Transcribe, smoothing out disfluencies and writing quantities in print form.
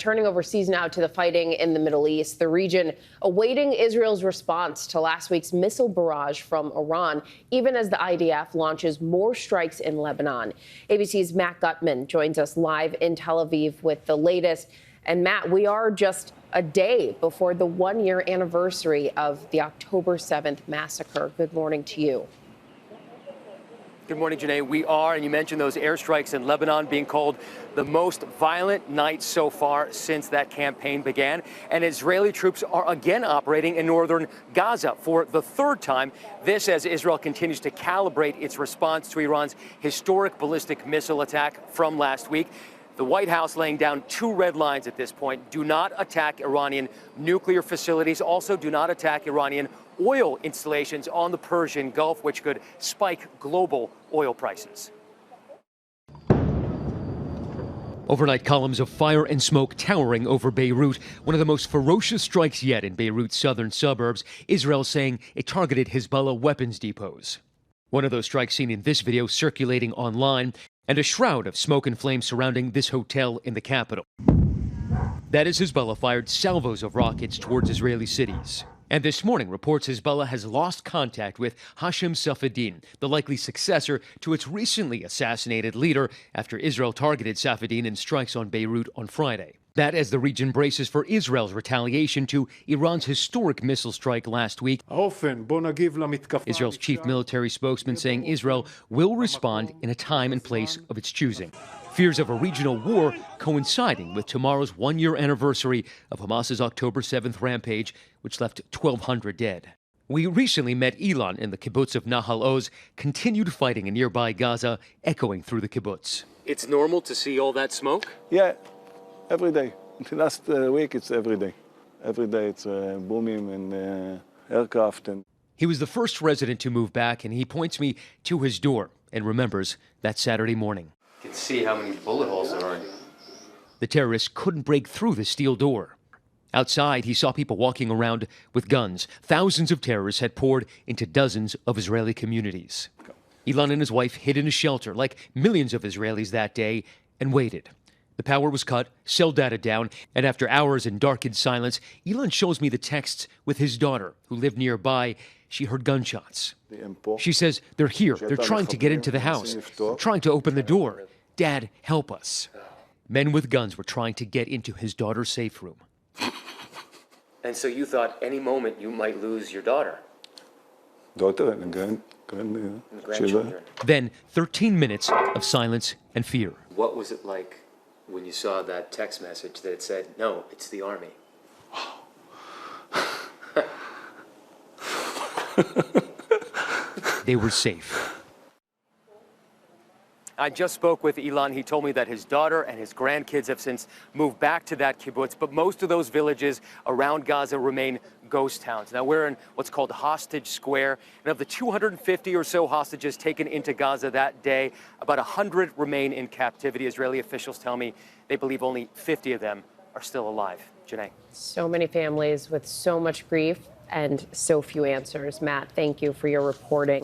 Turning overseas now to the fighting in the Middle East, the region awaiting Israel's response to last week's missile barrage from Iran, even as the IDF launches more strikes in Lebanon. ABC's Matt Gutman joins us live in Tel Aviv with the latest. And Matt, we are just a day before the one-year anniversary of the October 7th massacre. Good morning to you. Good morning, Janae. We are, and you mentioned those airstrikes in Lebanon being called the most violent night so far since that campaign began. And Israeli troops are again operating in northern Gaza for the third time. This as Israel continues to calibrate its response to Iran's historic ballistic missile attack from last week. The White House laying down two red lines at this point. Do not attack Iranian nuclear facilities. Also, do not attack Iranian oil installations on the Persian Gulf, which could spike global oil prices. Overnight columns of fire and smoke towering over Beirut, one of the most ferocious strikes yet in Beirut's southern suburbs. Israel saying it targeted Hezbollah weapons depots. One of those strikes seen in this video circulating online, and a shroud of smoke and flames surrounding this hotel in the capital. That is Hezbollah fired salvos of rockets towards Israeli cities. And this morning, reports Hezbollah has lost contact with Hashem Safieddine, the likely successor to its recently assassinated leader, after Israel targeted Safieddine in strikes on Beirut on Friday. That as the region braces for Israel's retaliation to Iran's historic missile strike last week. Israel's chief military spokesman saying Israel will respond in a time and place of its choosing. Fears of a regional war coinciding with tomorrow's one-year anniversary of Hamas's October 7th rampage, which left 1,200 dead. We recently met Ilan in the kibbutz of Nahal Oz, continued fighting in nearby Gaza, echoing through the kibbutz. It's normal to see all that smoke? Yeah, every day. Last week, it's every day. Every day it's booming and aircraft. He was the first resident to move back, and he points me to his door and remembers that Saturday morning. You can see how many bullet holes there are. The terrorists couldn't break through the steel door. Outside, he saw people walking around with guns. Thousands of terrorists had poured into dozens of Israeli communities. Ilan and his wife hid in a shelter, like millions of Israelis that day, and waited. The power was cut, cell data down, and after hours in darkened silence, Ilan shows me the texts with his daughter, who lived nearby. She heard gunshots. She says, they're here. They're trying to get into the house, trying to open the door. Dad, help us. Men with guns were trying to get into his daughter's safe room. And so you thought any moment you might lose your daughter? Daughter and grandchildren. Then 13 minutes of silence and fear. What was it like when you saw that text message that said, no, it's the army? They were safe. I just spoke with Ilan. He told me that his daughter and his grandkids have since moved back to that kibbutz, but most of those villages around Gaza remain ghost towns. Now, we're in what's called Hostage Square, and of the 250 or so hostages taken into Gaza that day, about 100 remain in captivity. Israeli officials tell me they believe only 50 of them are still alive. Janae. So many families with so much grief and so few answers. Matt, thank you for your reporting.